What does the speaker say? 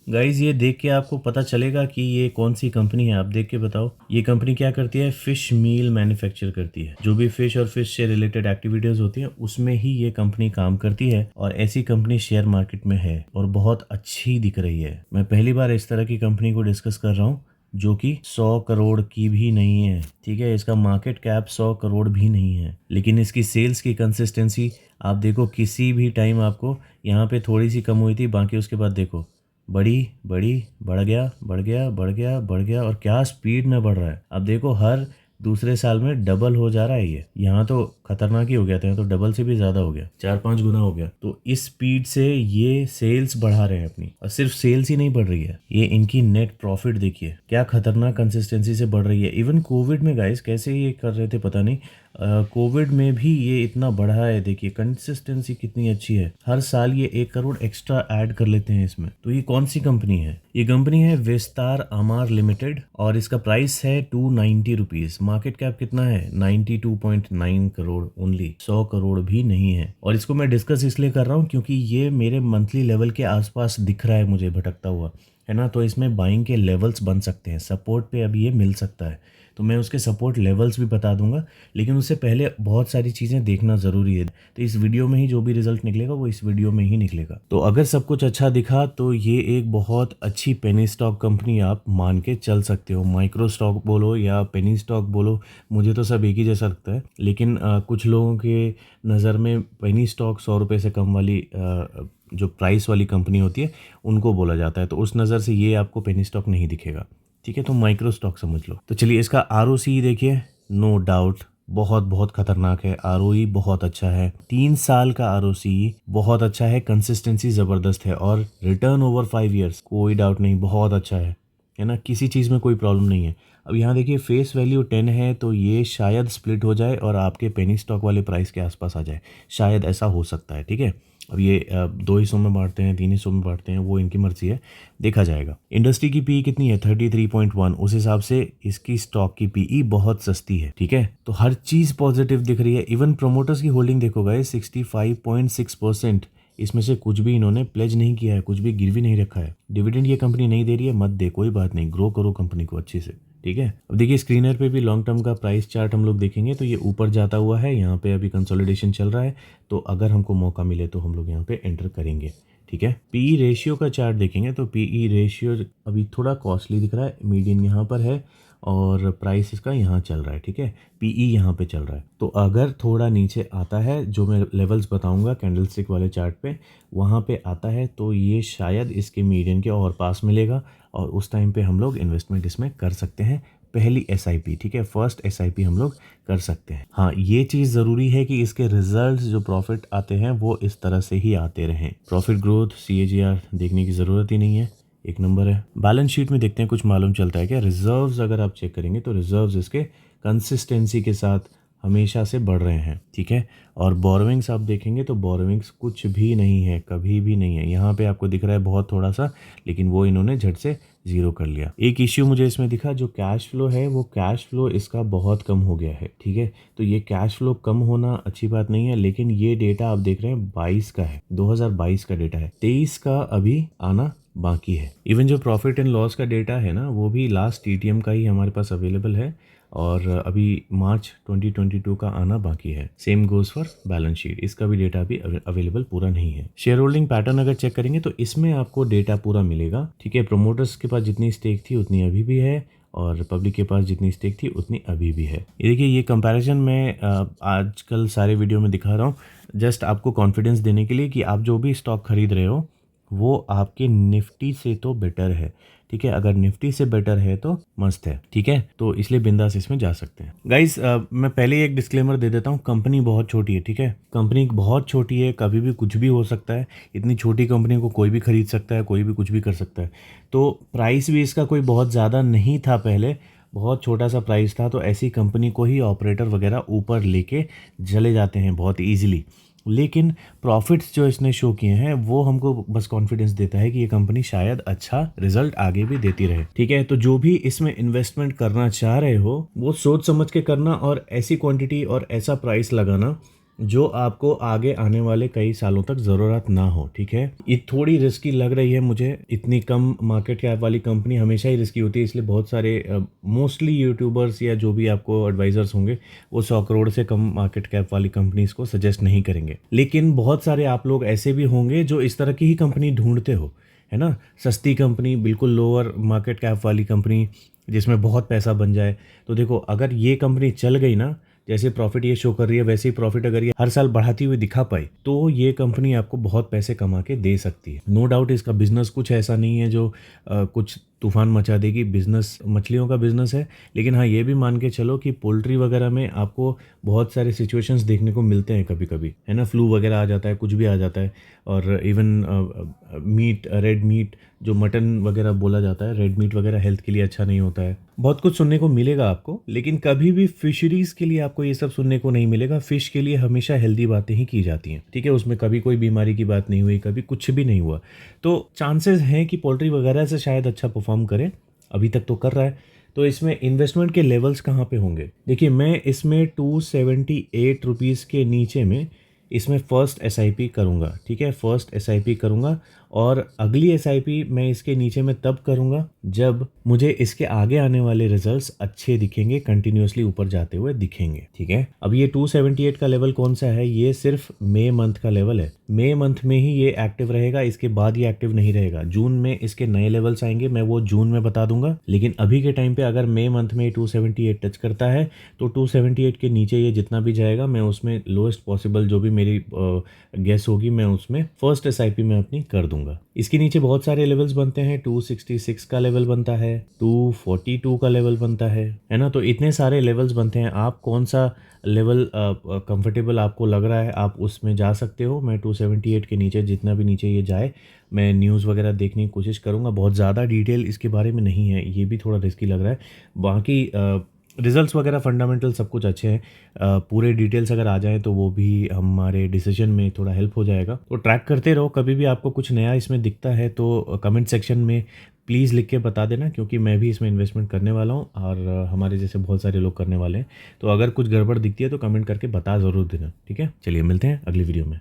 Guys ये देख के आपको पता चलेगा कि ये कौन सी कंपनी है। आप देख के बताओ ये कंपनी क्या करती है। फिश मील मैन्युफैक्चर करती है। जो भी फिश और फिश से रिलेटेड एक्टिविटीज होती है उसमें ही ये कंपनी काम करती है और ऐसी कंपनी शेयर मार्केट में है और बहुत अच्छी दिख रही है। मैं पहली बार इस तरह की कंपनी को डिस्कस कर रहा हूँ जो कि 100 करोड़ की भी नहीं है। ठीक है, इसका मार्केट कैप 100 करोड़ भी नहीं है, लेकिन इसकी सेल्स की कंसिस्टेंसी आप देखो। किसी भी टाइम आपको यहाँ पे थोड़ी सी कम हुई थी, बाकी उसके बाद देखो बड़ी बड़ी बढ़ गया बढ़ गया बढ़ गया बढ़ गया और क्या स्पीड में बढ़ रहा है। अब देखो हर दूसरे साल में डबल हो जा रहा है। ये यहाँ तो खतरनाक ही हो गया था, यहाँ तो डबल से भी ज़्यादा हो गया, 4-5 गुना हो गया। तो इस स्पीड से ये सेल्स बढ़ा रहे हैं अपनी, और सिर्फ सेल्स ही नहीं बढ़ रही है, ये इनकी नेट प्रॉफिट देखिए क्या खतरनाक कंसिस्टेंसी से बढ़ रही है। इवन कोविड में गाइस कैसे ये कर रहे थे पता नहीं, कोविड में भी ये इतना बढ़ा है। देखिए कंसिस्टेंसी कितनी अच्छी है, हर साल ये 1 करोड़ एक्स्ट्रा ऐड कर लेते हैं इसमें। तो ये कौन सी कंपनी है? ये कंपनी है विस्तार अमार लिमिटेड और इसका प्राइस है 290 रुपीज। मार्केट कैप कितना है? 92.9 करोड़ ओनली, 100 करोड़ भी नहीं है। और इसको मैं डिस्कस इसलिए कर रहा हूँ क्योंकि ये मेरे मंथली लेवल के आसपास दिख रहा है मुझे भटकता हुआ, है ना। तो इसमें बाइंग के लेवल्स बन सकते हैं, सपोर्ट पे अभी ये मिल सकता है। तो मैं उसके सपोर्ट लेवल्स भी बता दूंगा, लेकिन उससे पहले बहुत सारी चीज़ें देखना ज़रूरी है। तो इस वीडियो में ही जो भी रिजल्ट निकलेगा वो इस वीडियो में ही निकलेगा। तो अगर सब कुछ अच्छा दिखा तो ये एक बहुत अच्छी पेनी स्टॉक कंपनी आप मान के चल सकते हो। माइक्रो स्टॉक बोलो या पेनी स्टॉक बोलो, मुझे तो सब एक ही जैसा लगता है। लेकिन कुछ लोगों के नज़र में पेनी स्टॉक 100 रुपये से कम वाली जो प्राइस वाली कंपनी होती है उनको बोला जाता है। तो उस नज़र से ये आपको पेनी स्टॉक नहीं दिखेगा, ठीक है। तो माइक्रो स्टॉक समझ लो। तो चलिए इसका आरओसी देखिए, नो डाउट बहुत बहुत खतरनाक है। आरओई बहुत अच्छा है, 3 साल का आरओसी बहुत अच्छा है, कंसिस्टेंसी ज़बरदस्त है और रिटर्न ओवर 5 ईयर्स कोई डाउट नहीं बहुत अच्छा है ना। किसी चीज़ में कोई प्रॉब्लम नहीं है। अब यहाँ देखिए फेस वैल्यू 10 है, तो ये शायद स्प्लिट हो जाए और आपके पेनी स्टॉक वाले प्राइस के आसपास आ जाए, शायद ऐसा हो सकता है, ठीक है। अब ये 2 हिस्सों में बांटते हैं 3 हिस्सों में बांटते हैं, वो इनकी मर्जी है, देखा जाएगा। इंडस्ट्री की पीई कितनी है? 33.1। उस हिसाब से इसकी स्टॉक की पीई बहुत सस्ती है, ठीक है। तो हर चीज़ पॉजिटिव दिख रही है। इवन प्रोमोटर्स की होल्डिंग देखो गाइस 65.6%। इसमें से कुछ भी इन्होंने प्लेज नहीं किया है, कुछ भी गिरवी नहीं रखा है। डिविडेंड ये कंपनी नहीं दे रही है, मत दे, कोई बात नहीं, ग्रो करो कंपनी को अच्छे से, ठीक है। अब देखिए स्क्रीनर पे भी लॉन्ग टर्म का प्राइस चार्ट हम लोग देखेंगे तो ये ऊपर जाता हुआ है। यहाँ पे अभी कंसोलिडेशन चल रहा है, तो अगर हमको मौका मिले तो हम लोग यहाँ पे एंटर करेंगे, ठीक है। पीई रेशियो का चार्ट देखेंगे तो पीई रेशियो अभी थोड़ा कॉस्टली दिख रहा है। मीडियन यहाँ पर है और प्राइस इसका यहाँ चल रहा है, ठीक है। पीई यहाँ पे चल रहा है। तो अगर थोड़ा नीचे आता है, जो मैं लेवल्स बताऊंगा कैंडलस्टिक वाले चार्ट पे, वहाँ पे आता है तो ये शायद इसके मीडियन के और पास मिलेगा और उस टाइम पे हम लोग इन्वेस्टमेंट इसमें कर सकते हैं। पहली एसआईपी, ठीक है, फर्स्ट एसआईपी हम लोग कर सकते हैं। हाँ ये चीज़ ज़रूरी है कि इसके रिजल्ट्स जो प्रॉफिट आते हैं वो इस तरह से ही आते रहें। प्रॉफिट ग्रोथ सीएजीआर देखने की ज़रूरत ही नहीं है, एक नंबर है। बैलेंस शीट में देखते हैं कुछ मालूम चलता है क्या। रिजर्व्स अगर आप चेक करेंगे तो रिजर्व्स इसके कंसिस्टेंसी के साथ हमेशा से बढ़ रहे हैं, ठीक है। और बोरोविंग्स आप देखेंगे तो बोरोविंग्स कुछ भी नहीं है, कभी भी नहीं है। यहाँ पे आपको दिख रहा है बहुत थोड़ा सा, लेकिन वो इन्होंने झट से ज़ीरो कर लिया। एक इश्यू मुझे इसमें दिखा, जो कैश फ्लो है वो कैश फ्लो इसका बहुत कम हो गया है, ठीक है। तो ये कैश फ्लो कम होना अच्छी बात नहीं है, लेकिन ये डेटा आप देख रहे हैं 22 का है, 2022 का डेटा है, 23 का अभी आना बाकी है। इवन जो प्रॉफिट एंड लॉस का डेटा है ना वो भी लास्ट टीटीएम का ही हमारे पास अवेलेबल है और अभी मार्च 2022 का आना बाकी है। Same goes for balance sheet, इसका भी डेटा अभी अवेलेबल पूरा नहीं है। शेयर होल्डिंग पैटर्न अगर चेक करेंगे तो इसमें आपको डेटा पूरा मिलेगा, ठीक है। प्रोमोटर्स के पास जितनी स्टेक थी उतनी अभी भी है और पब्लिक के पास जितनी स्टेक थी उतनी अभी भी है। ये देखिए ये कंपैरिजन मैं आजकल सारे वीडियो में दिखा रहा हूँ जस्ट आपको कॉन्फिडेंस देने के लिए कि आप जो भी स्टॉक खरीद रहे हो वो आपके निफ्टी से तो बेटर है, ठीक है। अगर निफ्टी से बेटर है तो मस्त है, ठीक है। तो इसलिए बिंदास इसमें जा सकते हैं। गाइस मैं पहले ही एक डिस्क्लेमर दे देता हूँ, कंपनी बहुत छोटी है, ठीक है। कंपनी बहुत छोटी है, कभी भी कुछ भी हो सकता है। इतनी छोटी कंपनी को कोई भी खरीद सकता है, कोई भी कुछ भी कर सकता है। तो प्राइस भी इसका कोई बहुत ज़्यादा नहीं था, पहले बहुत छोटा सा प्राइस था। तो ऐसी कंपनी को ही ऑपरेटर वगैरह ऊपर लेके चले जाते हैं बहुत ईजिली। लेकिन प्रॉफिट्स जो इसने शो किए हैं वो हमको बस कॉन्फिडेंस देता है कि ये कंपनी शायद अच्छा रिजल्ट आगे भी देती रहे, ठीक है। तो जो भी इसमें इन्वेस्टमेंट करना चाह रहे हो वो सोच समझ के करना और ऐसी क्वांटिटी और ऐसा प्राइस लगाना जो आपको आगे आने वाले कई सालों तक ज़रूरत ना हो, ठीक है। ये थोड़ी रिस्की लग रही है मुझे, इतनी कम मार्केट कैप वाली कंपनी हमेशा ही रिस्की होती है, इसलिए बहुत सारे मोस्टली यूट्यूबर्स या जो भी आपको एडवाइज़र्स होंगे वो 100 करोड़ से कम मार्केट कैप वाली कंपनीज़ को सजेस्ट नहीं करेंगे। लेकिन बहुत सारे आप लोग ऐसे भी होंगे जो इस तरह की ही कंपनी ढूँढते हो, है ना? सस्ती कंपनी, बिल्कुल लोअर मार्केट कैप वाली कंपनी जिसमें बहुत पैसा बन जाए। तो देखो, अगर ये कंपनी चल गई ना, जैसे प्रॉफिट ये शो कर रही है वैसे ही प्रॉफिट अगर ये हर साल बढ़ाती हुई दिखा पाई तो ये कंपनी आपको बहुत पैसे कमा के दे सकती है। नो डाउट इसका बिजनेस कुछ ऐसा नहीं है जो कुछ तूफान मचा देगी। बिजनेस मछलियों का बिजनेस है, लेकिन हाँ ये भी मान के चलो कि पोल्ट्री वगैरह में आपको बहुत सारे सिचुएशंस देखने को मिलते हैं कभी कभी, है ना। फ्लू वगैरह आ जाता है, कुछ भी आ जाता है। और इवन मीट, रेड मीट जो मटन वगैरह बोला जाता है, रेड मीट वगैरह हेल्थ के लिए अच्छा नहीं होता है। बहुत कुछ सुनने को मिलेगा आपको, लेकिन कभी भी फिशरीज के लिए आपको ये सब सुनने को नहीं मिलेगा। फिश के लिए हमेशा हेल्दी बातें ही की जाती हैं, ठीक है। उसमें कभी कोई बीमारी की बात नहीं हुई, कभी कुछ भी नहीं हुआ। तो चांसेस हैं कि पोल्ट्री वगैरह से शायद अच्छा परफॉर्म करे, अभी तक तो कर रहा है। तो इसमें इन्वेस्टमेंट के लेवल्स कहाँ पे होंगे? देखिए, मैं इसमें 278 रुपीज़ के नीचे में इसमें फ़र्स्ट एसआईपी करूँगा, ठीक है। फ़र्स्ट एसआईपी करूँगा और अगली एसआईपी मैं इसके नीचे में तब करूँगा जब मुझे इसके आगे आने वाले रिजल्ट्स अच्छे दिखेंगे, कंटिन्यूअसली ऊपर जाते हुए दिखेंगे, ठीक है। अब ये 278 का लेवल कौन सा है? ये सिर्फ मई मंथ का लेवल है। मई मंथ में ही ये एक्टिव रहेगा, इसके बाद ये एक्टिव नहीं रहेगा। जून में इसके नए लेवल्स आएंगे, मैं वो जून में बता दूंगा। लेकिन अभी के टाइम पे अगर मई मंथ में 278 टच करता है तो 278 के नीचे ये जितना भी जाएगा मैं उसमें लोएस्ट पॉसिबल जो भी मेरी गेस होगी मैं उसमें फर्स्ट एसआईपी में अपनी कर दूंगा। इसके नीचे बहुत सारे लेवल्स बनते हैं। 266 का लेवल बनता है, 242 का लेवल बनता है ना। तो इतने सारे लेवल्स बनते हैं। आप कौन सा लेवल कंफर्टेबल आपको लग रहा है आप उसमें जा सकते हो। मैं 278 के नीचे जितना भी नीचे ये जाए मैं न्यूज़ वगैरह देखने की कोशिश करूँगा। बहुत ज़्यादा डिटेल इसके बारे में नहीं है, ये भी थोड़ा रिस्की लग रहा है। बाकी रिजल्ट्स वगैरह फंडामेंटल सब कुछ अच्छे हैं। पूरे डिटेल्स अगर आ जाएँ तो वो भी हमारे डिसीजन में थोड़ा हेल्प हो जाएगा। तो ट्रैक करते रहो, कभी भी आपको कुछ नया इसमें दिखता है तो कमेंट सेक्शन में प्लीज़ लिख के बता देना, क्योंकि मैं भी इसमें इन्वेस्टमेंट करने वाला हूँ और हमारे जैसे बहुत सारे लोग करने वाले हैं। तो अगर कुछ गड़बड़ दिखती है तो कमेंट करके बता ज़रूर देना, ठीक है। चलिए मिलते हैं अगली वीडियो में।